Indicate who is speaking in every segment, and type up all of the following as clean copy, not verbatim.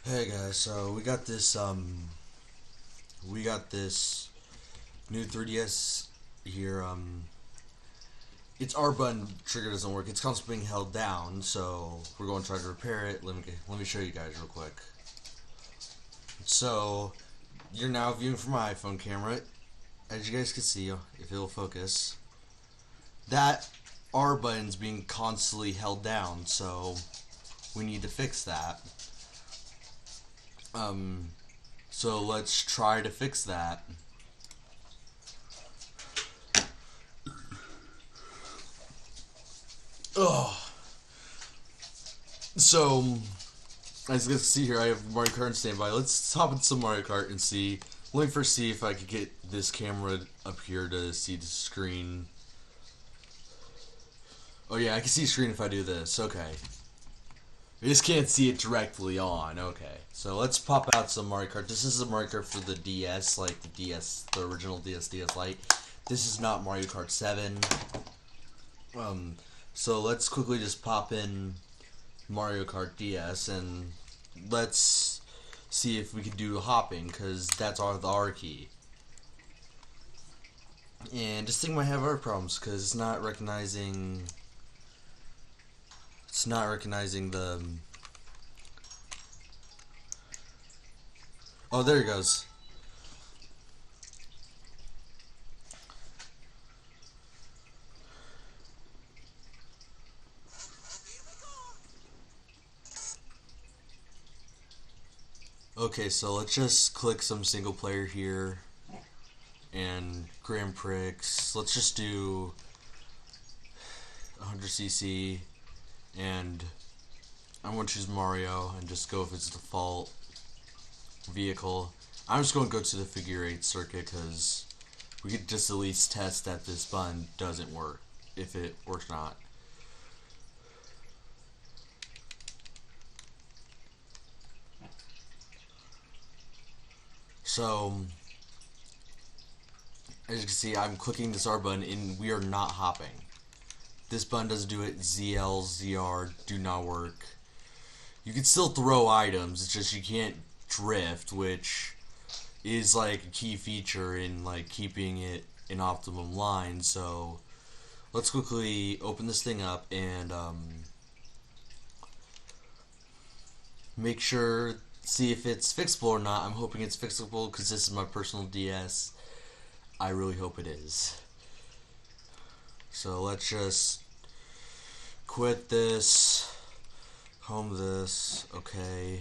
Speaker 1: Hey guys, so we got this new 3DS here. Its R button trigger doesn't work. It's constantly being held down, so we're going to try to repair it. Let me show you guys real quick. So you're now viewing from my iPhone camera. As you guys can see, if it'll focus, that R button's being constantly held down. So we need to fix that. Um, so let's try to fix that. Oh, so as you can see here, I have Mario Kart on standby. Let's hop into some Mario Kart and see. Let me first see if I could get this camera up here to see the screen. Oh yeah, I can see the screen if I do this. Okay. I just can't see it directly on. Okay. So let's pop out some Mario Kart. This is a Mario Kart for the DS, like the DS, the original DS Lite. This is not Mario Kart 7. Um, so let's quickly just pop in Mario Kart DS and let's see if we can do hopping, because that's the R key. And this thing might have other problems because it's not recognizing the. Oh, there it goes. Okay, so let's just click some single player here and Grand Prix. Let's just do 100cc and I'm going to choose Mario and just go with its default vehicle. I'm just going to go to the figure 8 circuit because we could just at least test that this button doesn't work, if it works or not. So, as you can see, I'm clicking this R button and we are not hopping. This button doesn't do it. ZL, ZR do not work. You can still throw items, it's just you can't drift, which is like a key feature in like keeping it in optimum line. So let's quickly open this thing up and make sure, see if it's fixable or not. I'm hoping it's fixable because this is my personal DS. I really hope it is. So let's just quit this, home this, okay.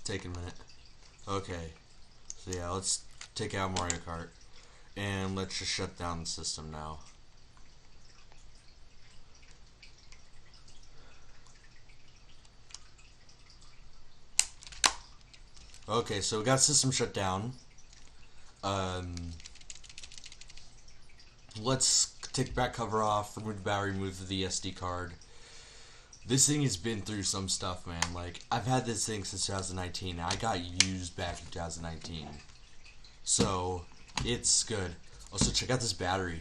Speaker 1: Take a minute. Okay. So yeah, let's take out Mario Kart and let's just shut down the system now. Okay, so we got system shut down. Um, let's take back cover off, remove the battery, remove the SD card. This thing has been through some stuff, man. Like, I've had this thing since 2019. I got used back in 2019. So, it's good. Also, check out this battery.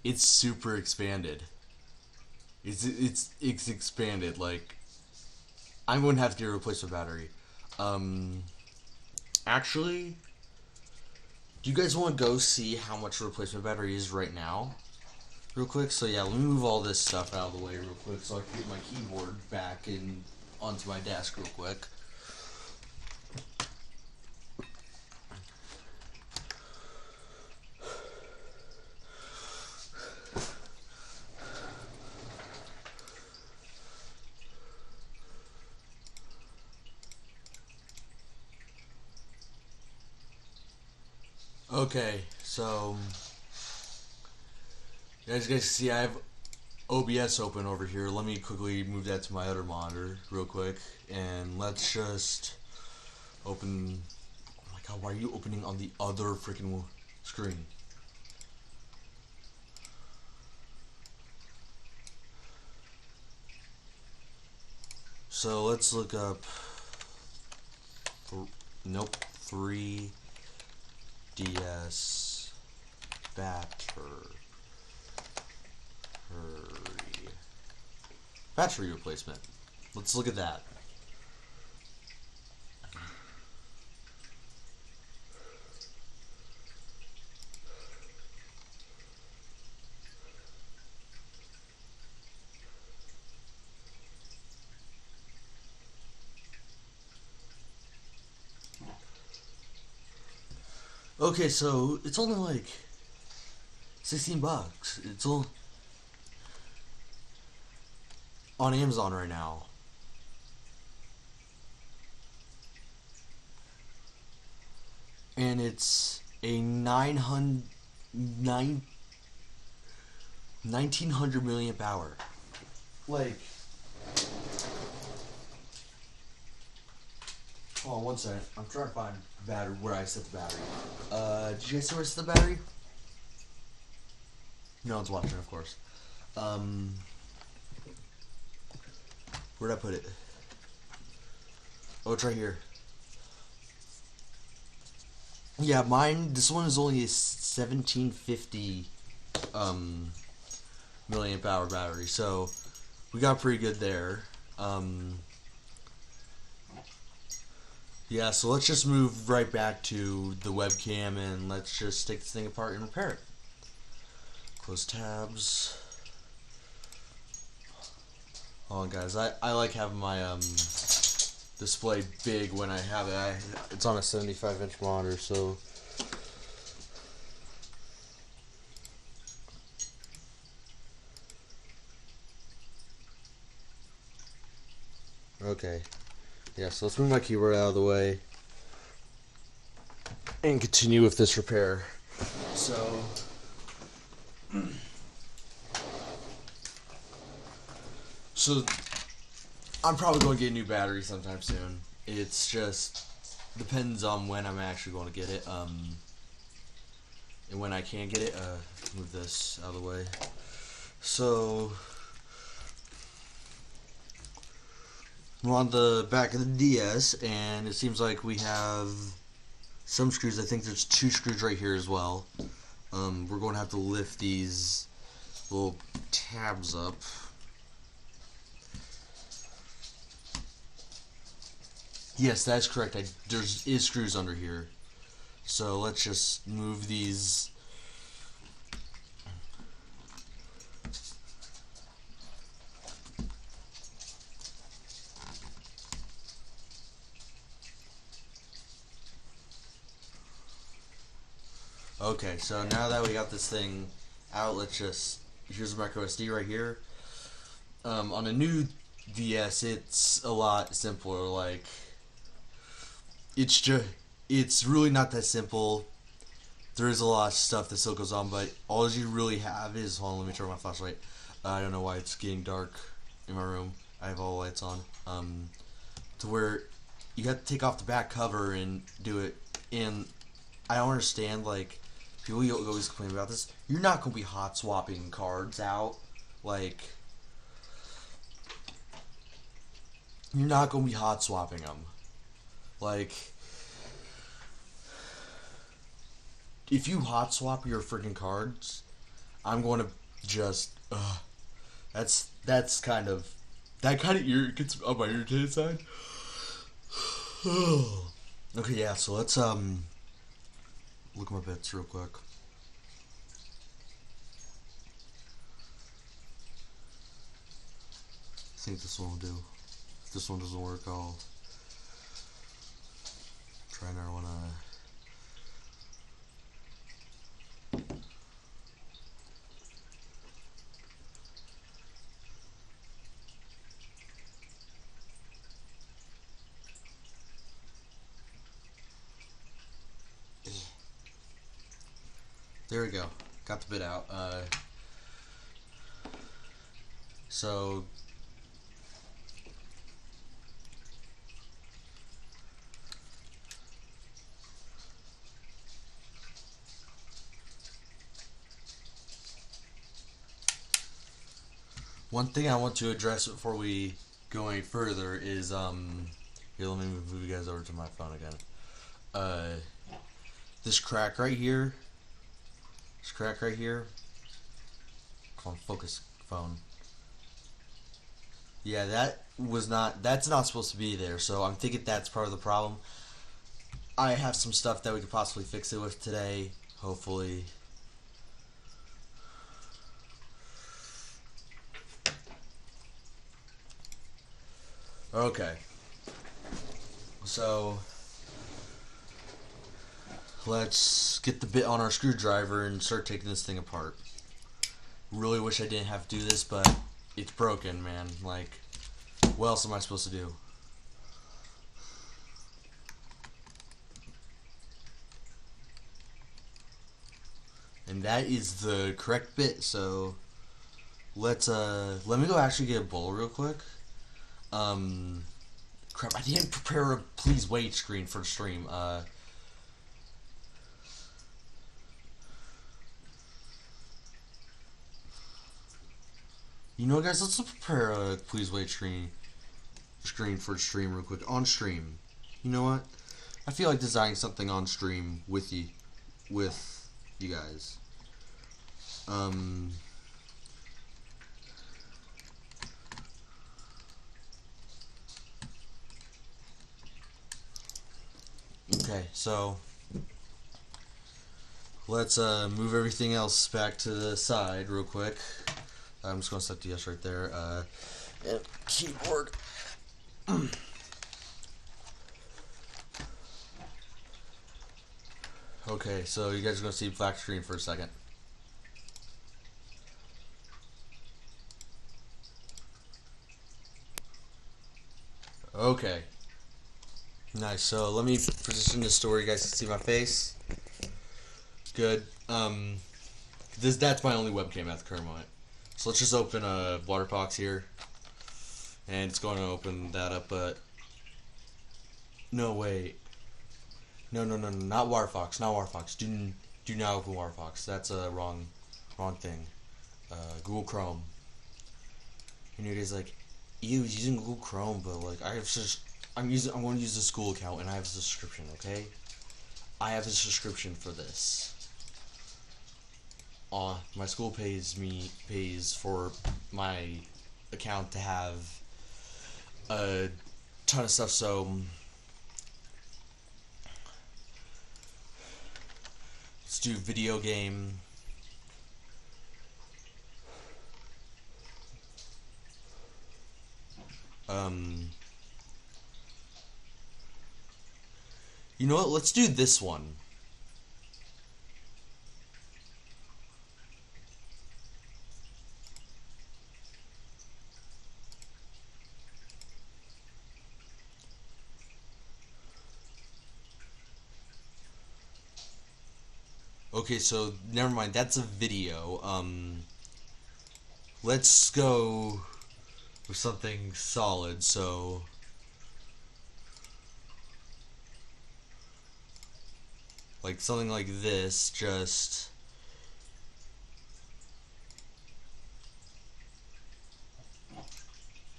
Speaker 1: It's super expanded. It's expanded. Like, I'm going to have to get a replacement battery. Um, actually, do you guys want to go see how much replacement battery is right now? Real quick, so yeah, let me move all this stuff out of the way real quick so I can get my keyboard back in onto my desk real quick. Okay, so as you guys can see, I have OBS open over here. Let me quickly move that to my other monitor real quick, and let's just open. Oh my god, why are you opening on the other freaking screen? So let's look up. Nope, 3. DS battery replacement. Let's look at that. Okay, so it's only like $16. It's all on Amazon right now. And it's a 1900 milliamp hour. Like, hold on one second. I'm trying to find battery where I set the battery. Did you guys see where I set the battery? No one's watching, of course. Where'd I put it? Oh, it's right here. Yeah, mine. This one is only a 1750 milliamp hour battery, so we got pretty good there. Yeah, so let's just move right back to the webcam and let's just take this thing apart and repair it. Close tabs. Hold on, guys. I like having my display big when I have it. It's on a 75-inch monitor, so. Okay. Yeah, so let's move my keyboard out of the way and continue with this repair. So, I'm probably going to get a new battery sometime soon. It's just depends on when I'm actually going to get it. And when I can get it, move this out of the way. So, we're on the back of the DS, and it seems like we have some screws. I think there's 2 screws right here as well. We're going to have to lift these little tabs up. Yes, that's correct. There's screws under here. So let's just move these. Okay, so now that we got this thing out, let's just, here's the micro SD right here. On a new DS, it's a lot simpler. Like, it's really not that simple. There is a lot of stuff that still goes on, but all you really have is, hold on, let me turn my flashlight. I don't know why it's getting dark in my room. I have all the lights on. To where you have to take off the back cover and do it. And I don't understand, like, people always complain about this. You're not going to be hot swapping cards out. Like, you're not going to be hot swapping them. Like, if you hot swap your freaking cards, I'm going to just, that's kind of, that kind of gets on my irritated side. Okay, yeah, so let's, look at my bits real quick. I think this one will do. If this one doesn't work, I'll try another one. There we go. Got the bit out. So one thing I want to address before we go any further is here, let me move you guys over to my phone again. this crack right here. This crack right here. Come on, focus, phone. Yeah, that's not supposed to be there, so I'm thinking that's part of the problem. I have some stuff that we could possibly fix it with today, hopefully. Okay. So, let's get the bit on our screwdriver and start taking this thing apart. Really wish I didn't have to do this, but it's broken, man. Like, what else am I supposed to do? And that is the correct bit, so let me go actually get a bowl real quick. Crap, I didn't prepare a please wait screen for the stream. You know, guys, let's prepare a please wait screen for the stream real quick on stream. You know what? I feel like designing something on stream with you guys. Okay, so let's move everything else back to the side real quick. I'm just gonna set the yes right there. And keyboard. Okay, so you guys are gonna see black screen for a second. Okay. Nice. So let me position this store. You guys can see my face. Good. That's my only webcam at the current moment. So let's just open a Waterfox here, and it's going to open that up. But no, wait. No, not Waterfox. Not Waterfox. Do not open Waterfox. That's a wrong thing. Google Chrome. And you guys like, ew, using Google Chrome, but like I'm going to use the school account, and I have a subscription. Okay, I have a subscription for this. My school pays for my account to have a ton of stuff. So let's do video game. You know what? Let's do this one. Okay, so never mind. That's a video. Let's go with something solid. So like something like this, just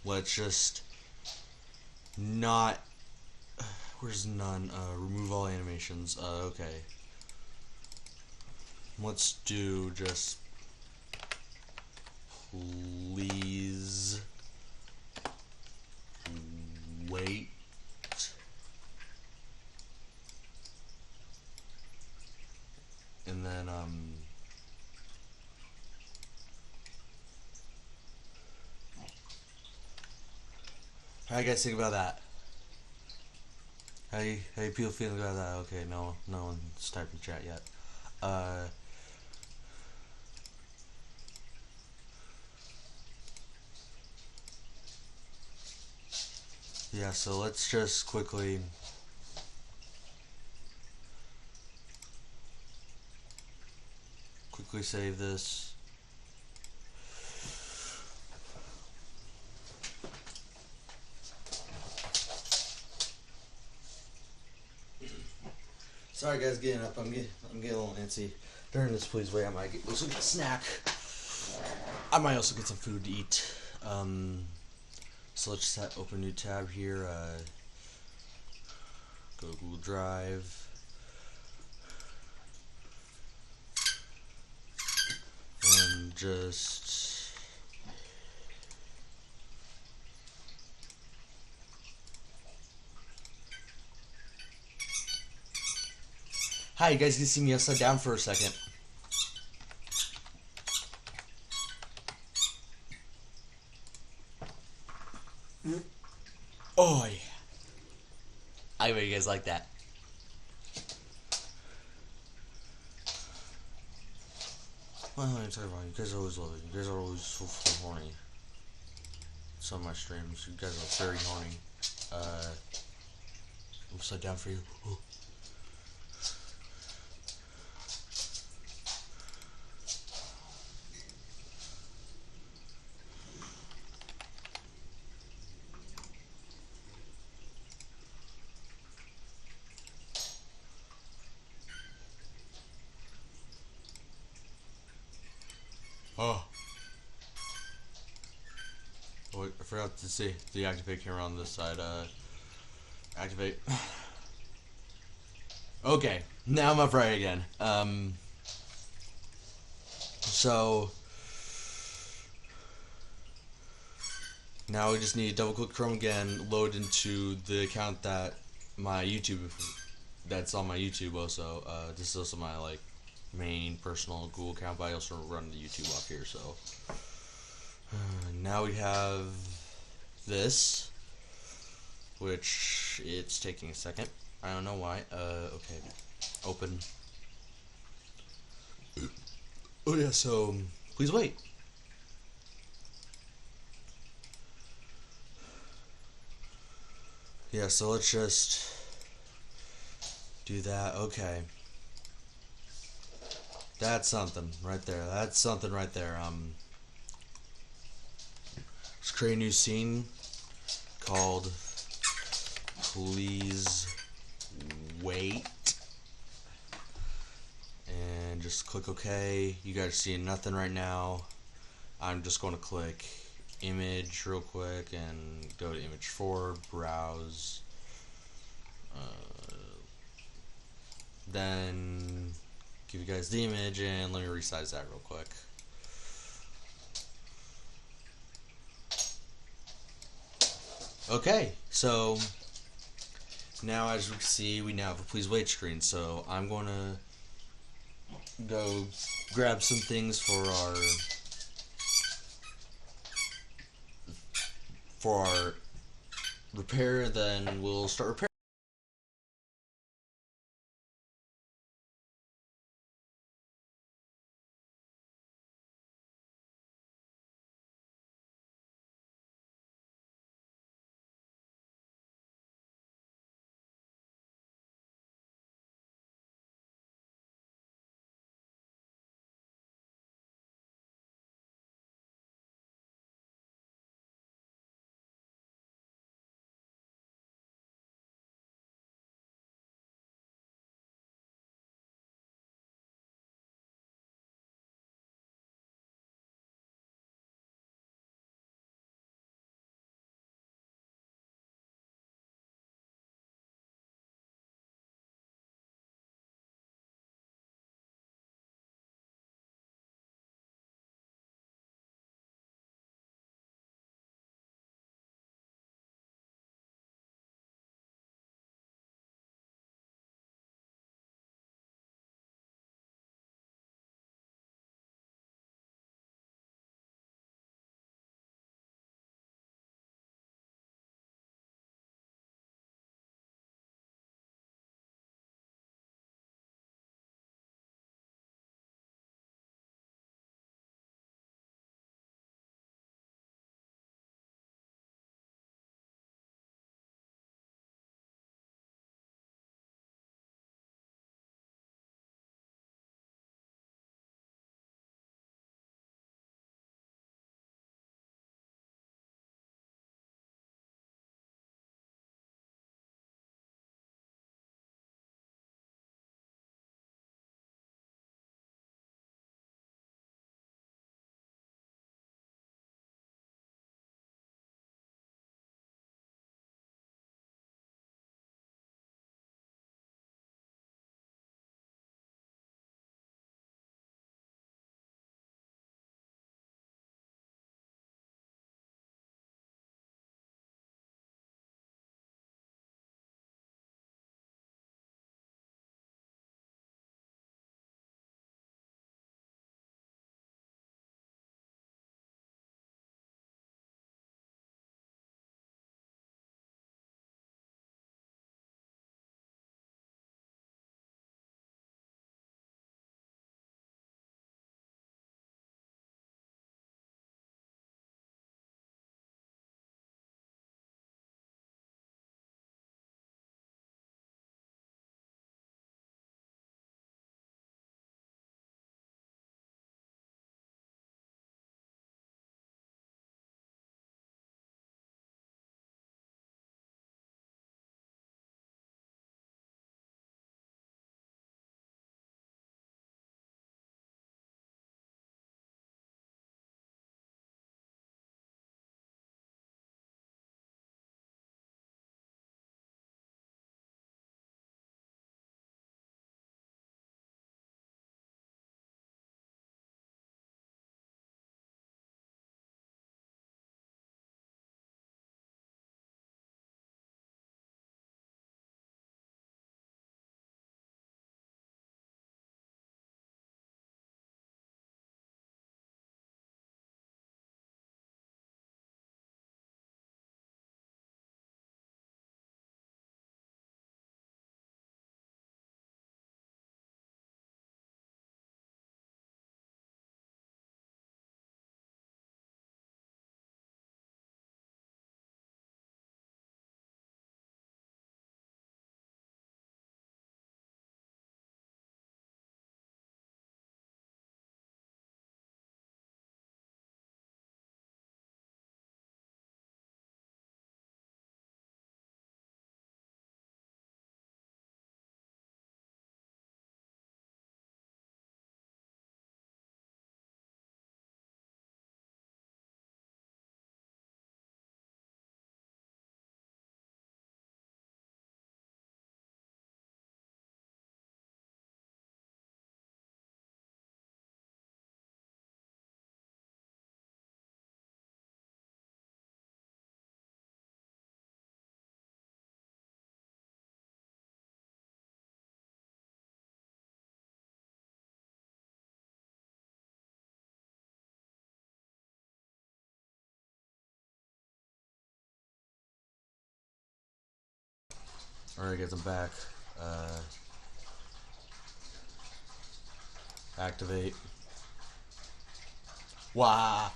Speaker 1: let's just not, where's none, remove all animations, okay. Let's do just please wait. And then how you guys think about that? How you people feeling about that? Okay, no one's typed in chat yet. Yeah, so let's just quickly save this. Sorry guys, getting up. I'm getting a little antsy. During this please wait, I might also get a snack. I might also get some food to eat. So let's just open a new tab here. Go to Google Drive. just. Hi, you guys can see me upside down for a second. Oh yeah. I bet you guys like that. Well, I'm talking about you guys always love it. You guys are always so horny. Some of my streams, you guys are very horny. I'm upside down for you. Ooh. Oh. Oh, wait, I forgot to say the activate camera on this side. Activate. Okay, now I'm upright again. So now we just need to double click Chrome again, load into the account that my YouTube, that's on my YouTube also. This is also my like main personal Google account, but I also run the YouTube off here. So now we have this, which it's taking a second. I don't know why. Okay, open. Oh yeah, so please wait. Yeah, so let's just do that. Okay. That's something right there. That's something right there. Let's create a new scene called Please Wait. And just click OK. You guys see nothing right now. I'm just going to click image real quick and go to image 4, browse. Then give you guys the image and let me resize that real quick. Okay, so now as you can see, we now have a please wait screen. So I'm going to go grab some things for our repair, then we'll start repairing. Alright, get them back. Activate. Wow.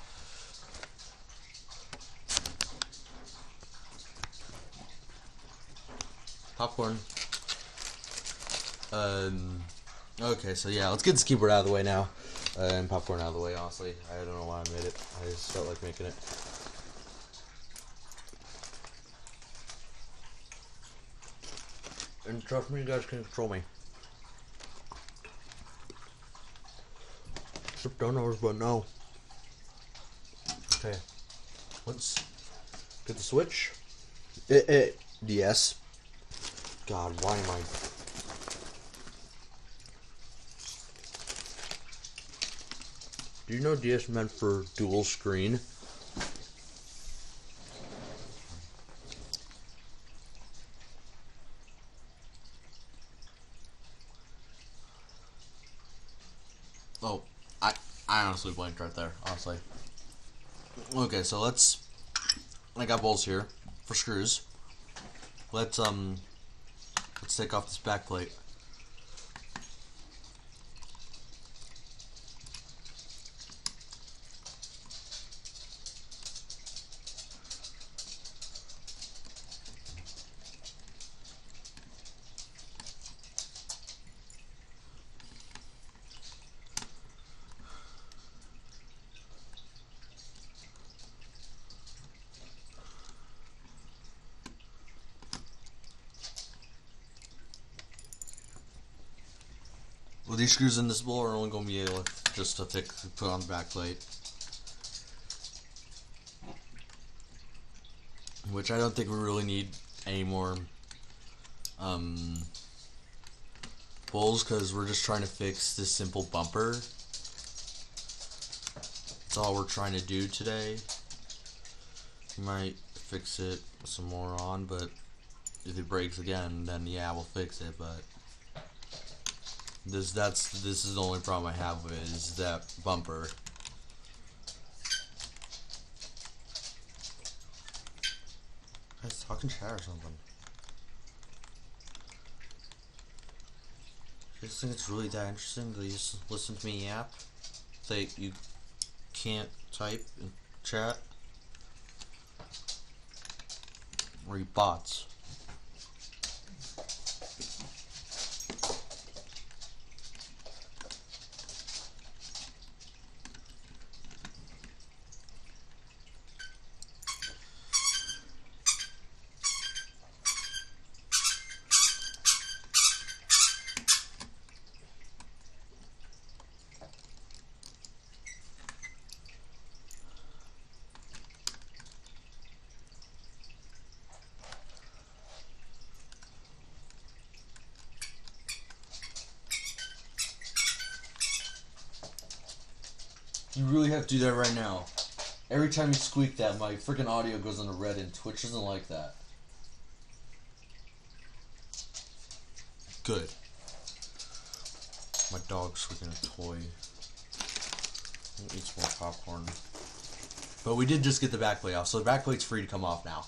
Speaker 1: Popcorn. Okay, so yeah, let's get this keyboard out of the way now. And popcorn out of the way, honestly. I don't know why I made it. I just felt like making it. And trust me, you guys can control me. Except donuts, but no. Okay. Let's get the switch. Yes. God, why am I... Do you know DS meant for dual screen? Oh, I honestly blanked right there, honestly. Okay, so let's... I got bolts here for screws. Let's take off this back plate. Well, these screws in this bowl are only going to be able to just to put on the back plate. Which I don't think we really need any more bowls, because we're just trying to fix this simple bumper. That's all we're trying to do today. We might fix it some more on, but if it breaks again, then yeah, we'll fix it, but this is the only problem I have with it, is that bumper. Guys, talking chat or something. You guys think it's really that interesting that you just listen to me yap? That you can't type in chat? Or you bots? You really have to do that right now. Every time you squeak that, my freaking audio goes into red, and Twitch doesn't like that. Good. My dog's squeaking a toy. I'll eat some more popcorn. But we did just get the back plate off, so the back plate's free to come off now.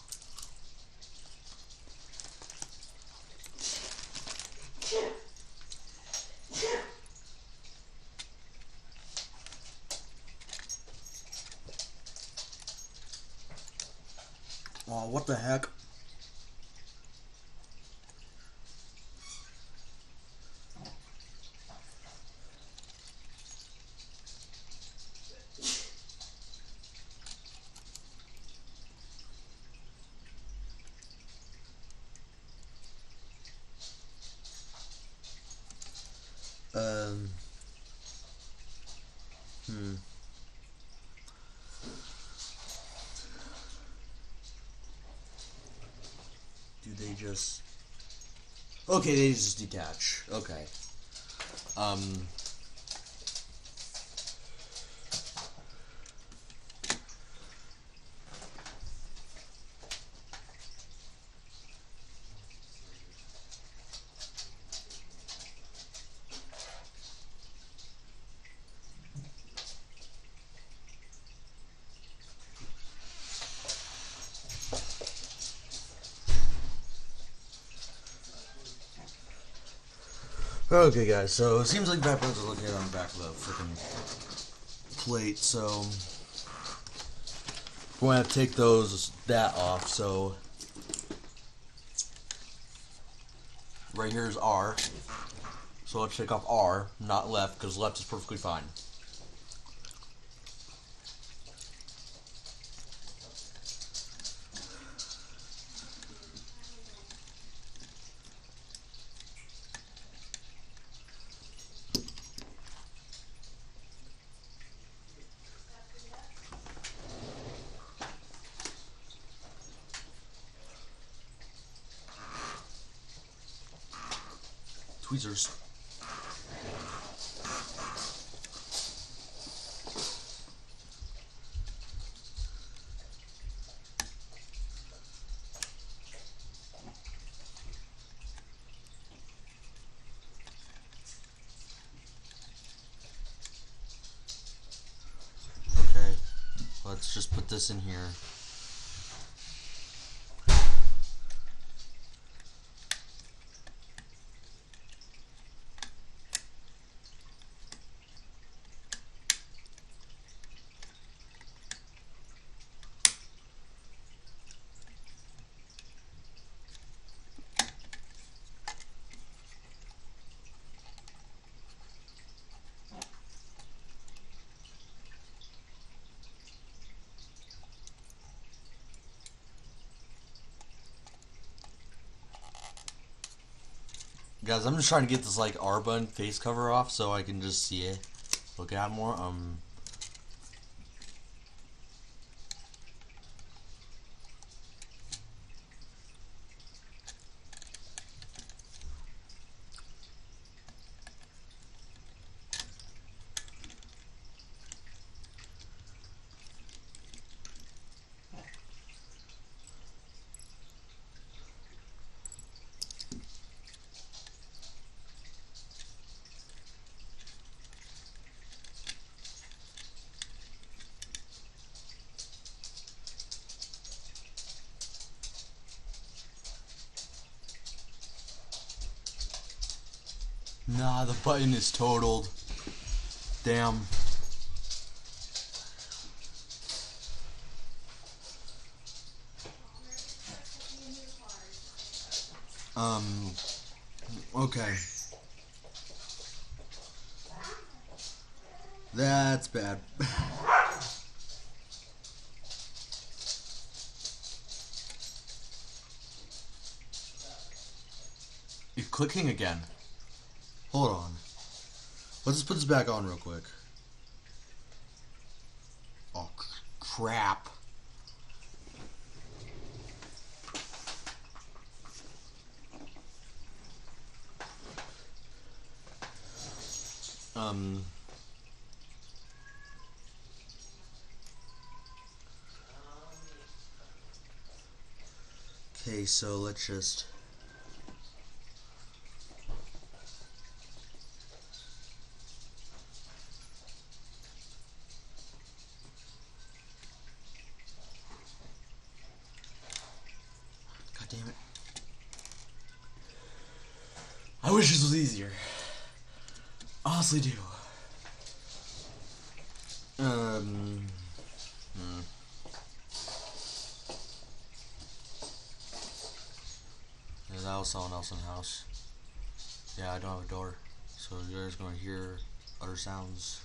Speaker 1: Oh, what the heck? Do they just... Okay, they just detach. Okay. Okay, guys, so it seems like backbones are looking on the back of the freaking plate, so we're going to take that off. So right here is R, so let's take off R, not left, because left is perfectly fine. Tweezers. Okay, let's just put this in here. Guys, I'm just trying to get this like R-button face cover off so I can just see it, look at it more. Nah, the button is totaled. Damn. Okay. That's bad. You're clicking again. Hold on. Let's just put this back on real quick. Oh, crap. Okay, so let's just... God damn it. I wish this was easier. Honestly do. Yeah, that was someone else in the house. Yeah, I don't have a door, so you guys are gonna hear other sounds.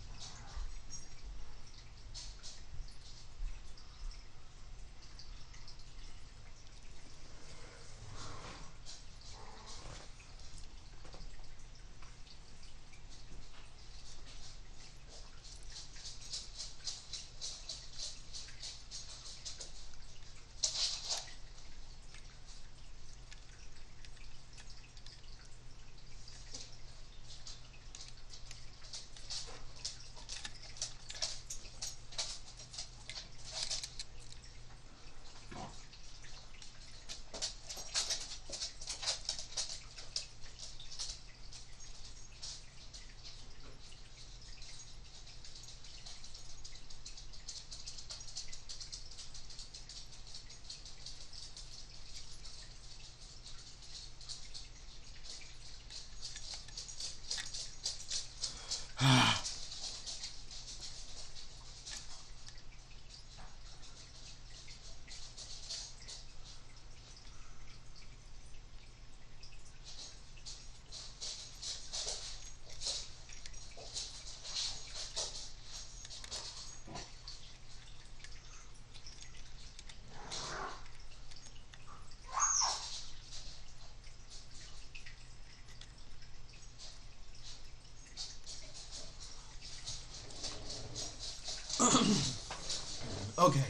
Speaker 1: Okay,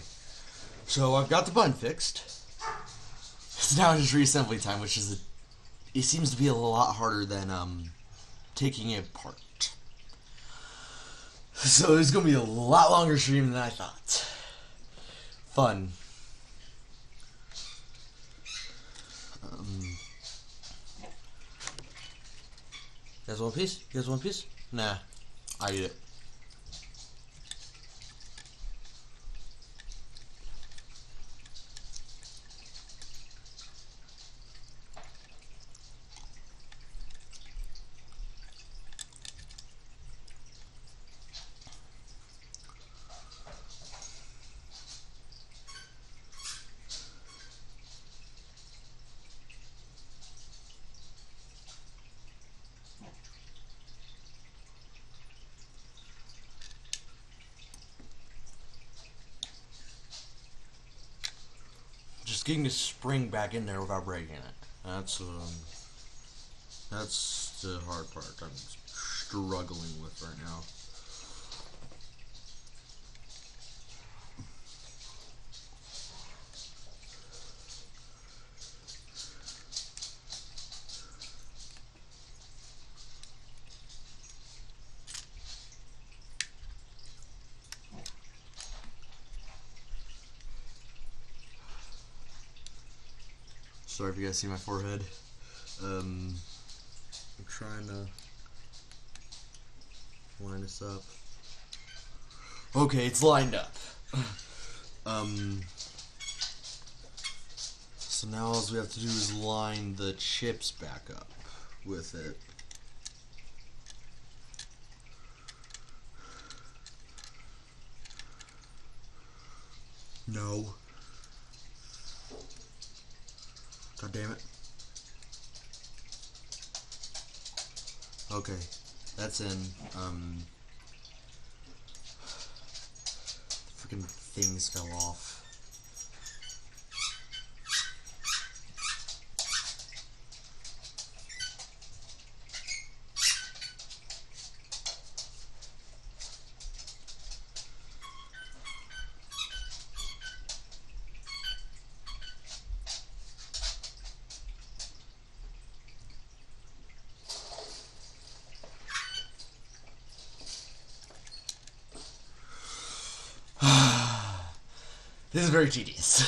Speaker 1: so I've got the button fixed. So now it's just reassembly time, which is it seems to be a lot harder than taking it apart. So it's gonna be a lot longer stream than I thought. Fun. You guys want a piece? You guys want a piece? Nah, I eat it. Just getting the spring back in there without breaking it. That's the hard part I'm struggling with right now. Sorry if you guys see my forehead. I'm trying to line this up. Okay, it's lined up. So now all we have to do is line the chips back up with it. No. God damn it. Okay, that's in. Freaking things fell off. This is very tedious.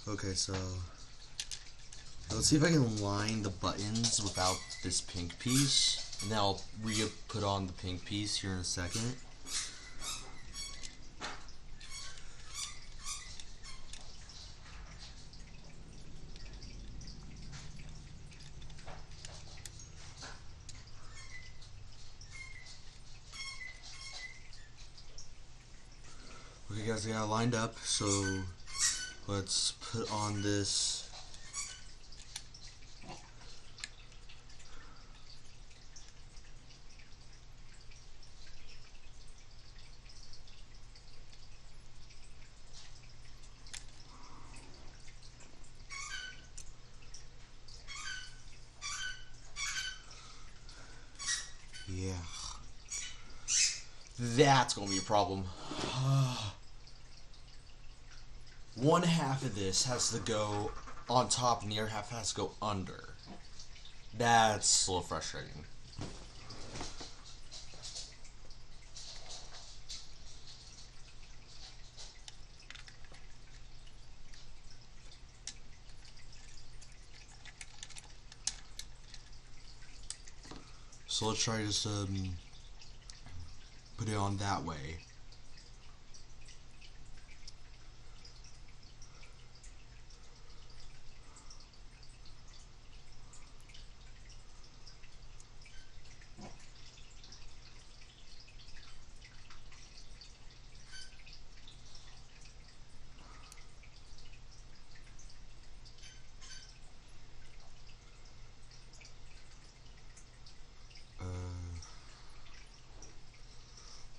Speaker 1: Okay, so let's see if I can line the buttons without this pink piece, and then I'll put on the pink piece here in a second. Okay guys, I got it lined up, so let's put on this. Yeah. That's gonna be a problem. One half of this has to go on top and the other half has to go under. That's a little frustrating. So let's try just put it on that way.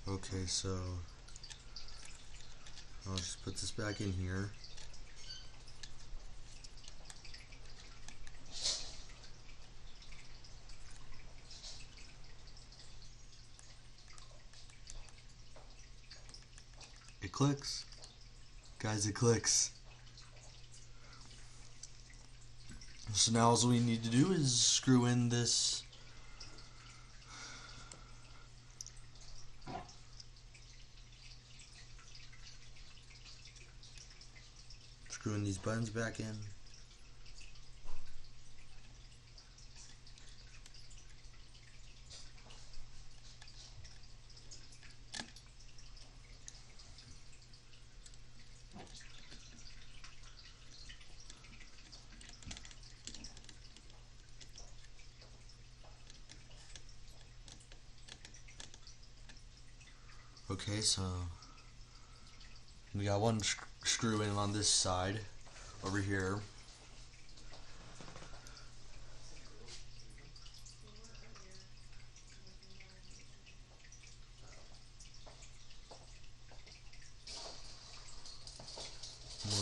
Speaker 1: Okay, so I'll just put this back in here. It clicks. Guys, it clicks. So now all we need to do is screw in this screwing these buttons back in. Okay, so we got one screw in on this side over here.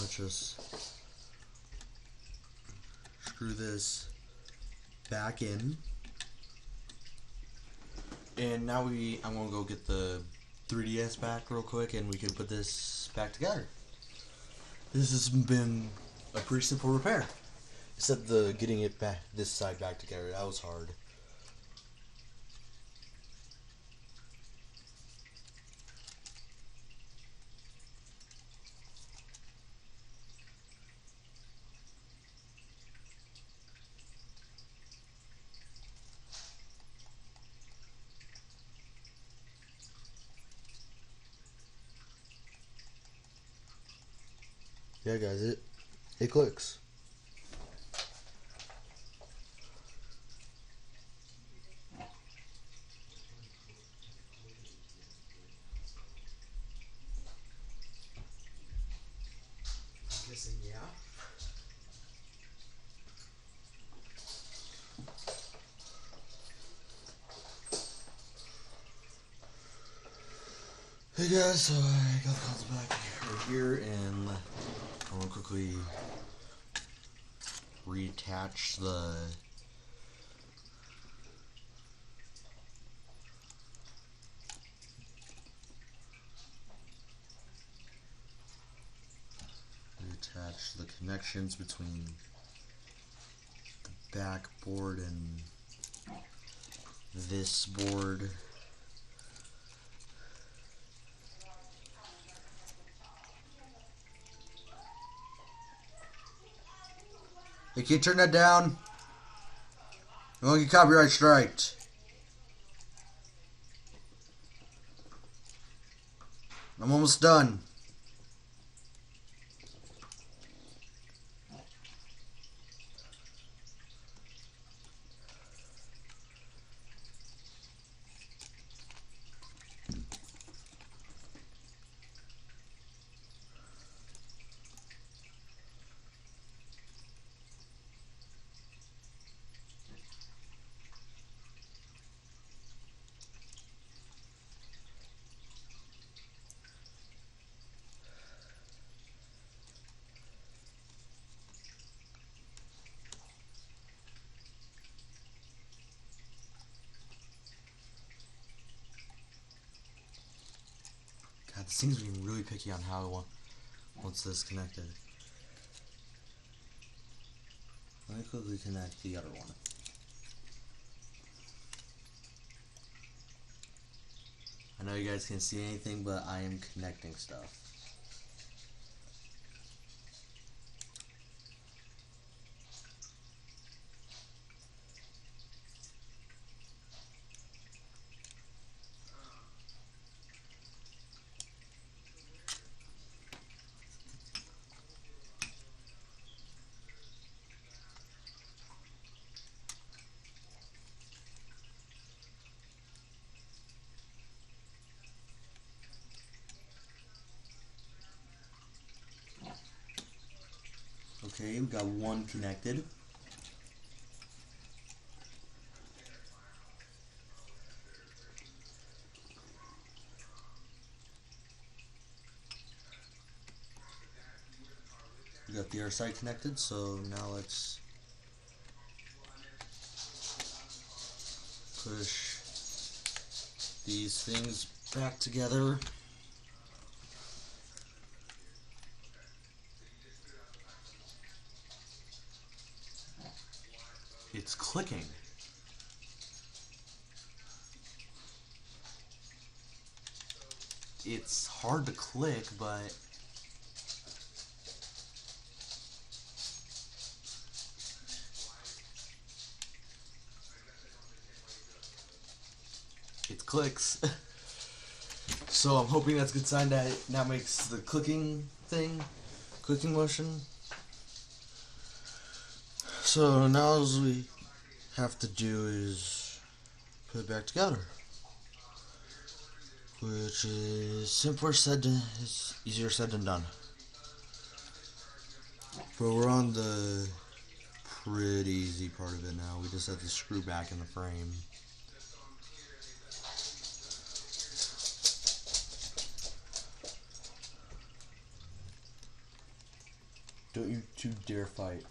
Speaker 1: Let's just screw this back in. And now I'm gonna go get the 3DS back real quick and we can put this back together. This has been a pretty simple repair. Except the getting it back, this side back together, that was hard. Yeah guys, it clicks. I'm guessing yeah. Hey guys, so I got the console back right here and I'm gonna quickly reattach the connections between the back board and this board. Hey, can you turn that down? You won't get copyright striked. I'm almost done. God, this thing's being really picky on how it wants this connected. Let me quickly connect the other one. I know you guys can't see anything, but I am connecting stuff. Okay, we got one connected. We got the other side connected, so now let's push these things back together. It's clicking. It's hard to click, but it clicks. So I'm hoping that's a good sign that it now makes the clicking motion. So now all we have to do is put it back together, which is easier said than done. But we're on the pretty easy part of it now. We just have to screw back in the frame. Don't you two dare fight.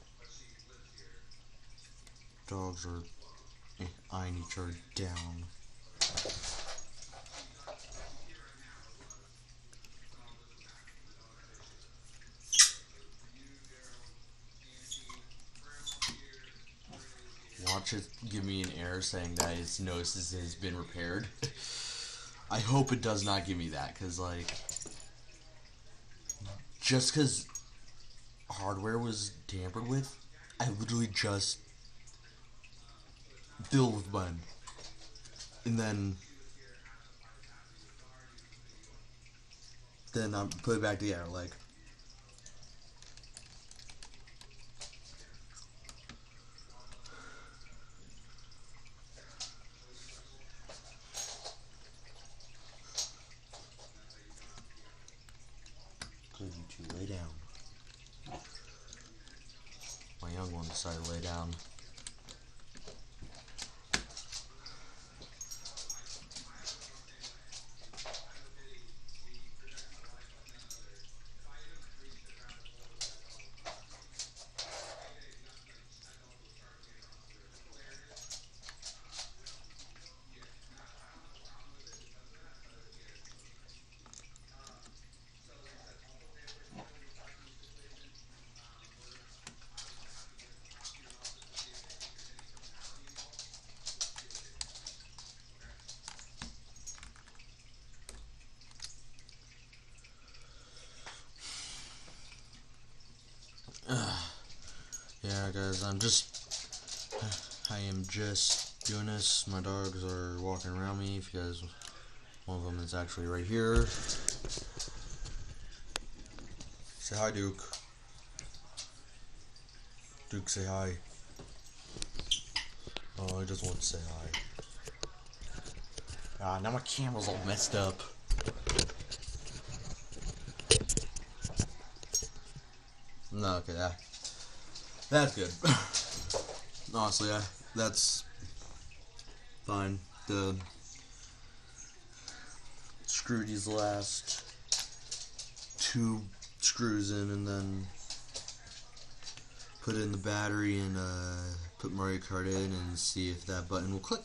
Speaker 1: Dogs are eyeing each other down. Watch it give me an error saying that its nose has been repaired. I hope it does not give me that, because, like, just because hardware was tampered with, I literally just filled with button. And then I put it back together, like. Good, you two, lay down. My young one decided to lay down. Yeah, guys, I am just doing this. My dogs are walking around me. If you guys, one of them is actually right here. Say hi, Duke. Duke, say hi. Oh, he doesn't want to say hi. Ah, now my camera's all messed up. No, okay, that's good. Honestly, that's fine. Screw these last 2 screws in, and then put in the battery and put Mario Kart in and see if that button will click.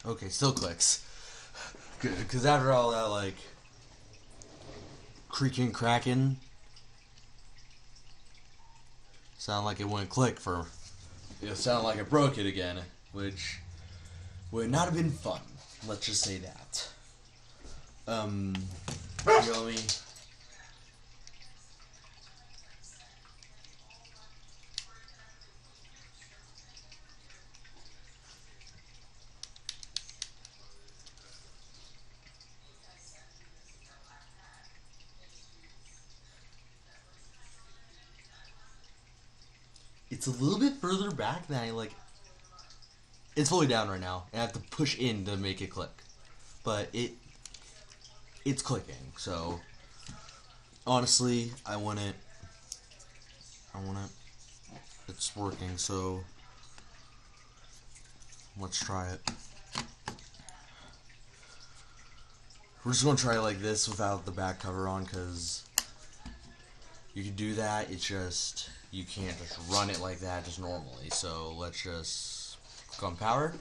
Speaker 1: Okay, still clicks. Good, because after all that, like, creaking, cracking, sounded like it wouldn't click for. It sounded like it broke it again, which would not have been fun. Let's just say that. You know me. it's a little bit further back than I like. It's fully down right now, and I have to push in to make it click. But it's clicking, so honestly, I want it. It's working, so let's try it. We're just gonna try it like this without the back cover on, because you can do that. It's just you can't just run it like that just normally. So let's just click on power.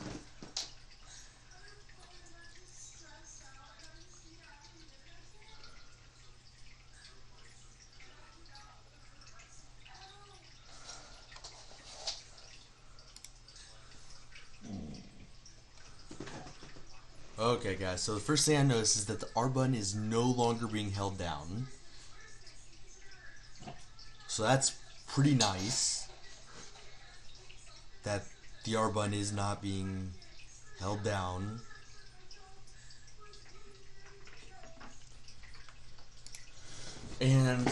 Speaker 1: Okay, guys, so the first thing I noticed is that the R button is no longer being held down. So that's pretty nice. That the R button is not being held down. And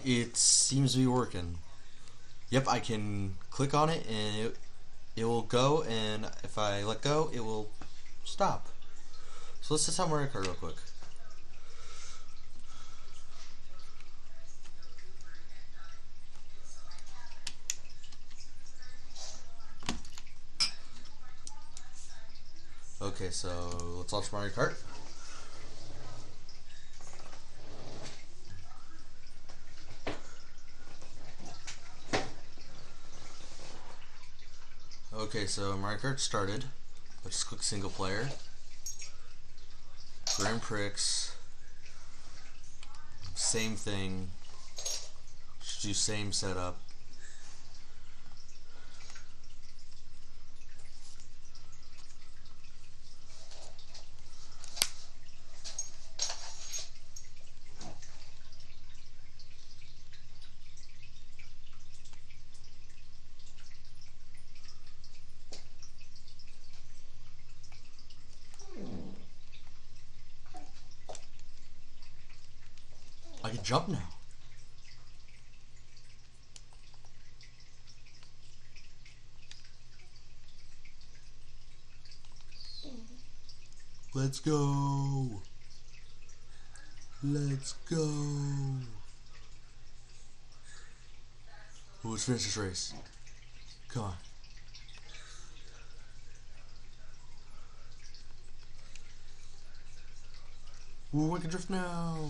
Speaker 1: it seems to be working. Yep, I can click on it and it will go, and if I let go, it will stop. So let's test out Mario Kart real quick. Okay, so let's launch Mario Kart. Okay, so Mario Kart started. Let's just click single player. Grand Prix. Same thing. Just do same setup. I can jump now. Let's go. Let's go. Ooh, let's finish this race. Come on. Ooh, I can drift now.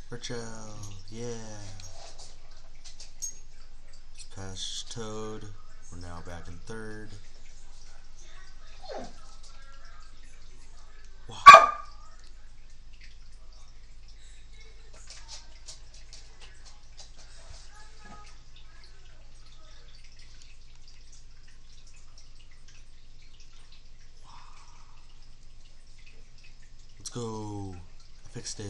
Speaker 1: Rachel, yeah. Let's pass Toad. We're now back in third. Wow. Let's go. I fixed it.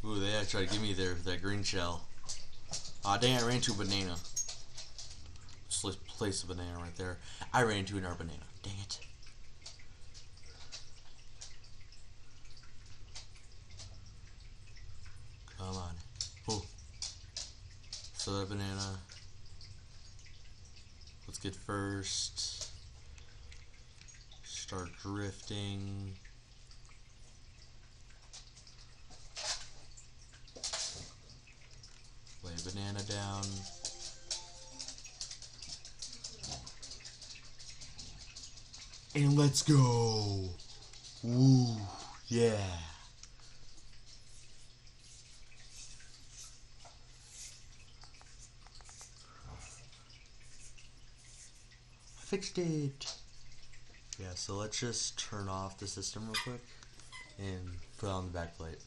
Speaker 1: Ooh, they tried to give me that green shell. Aw, dang, I ran into a banana. Just place a banana right there. I ran into another banana. Dang it. Come on. Oh. So that banana. Let's get first. Start drifting. Lay a banana down. And let's go. Woo. Yeah. I fixed it. Yeah, so let's just turn off the system real quick and put it on the back plate.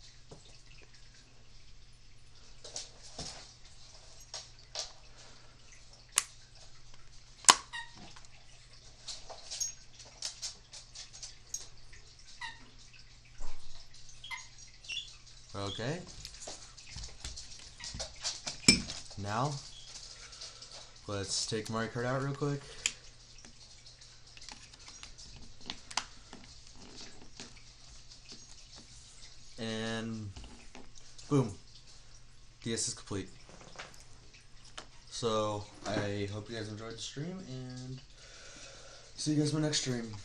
Speaker 1: Okay. Now, let's take Mario Kart out real quick. And boom, DS is complete. So I hope you guys enjoyed the stream, and see you guys in my next stream.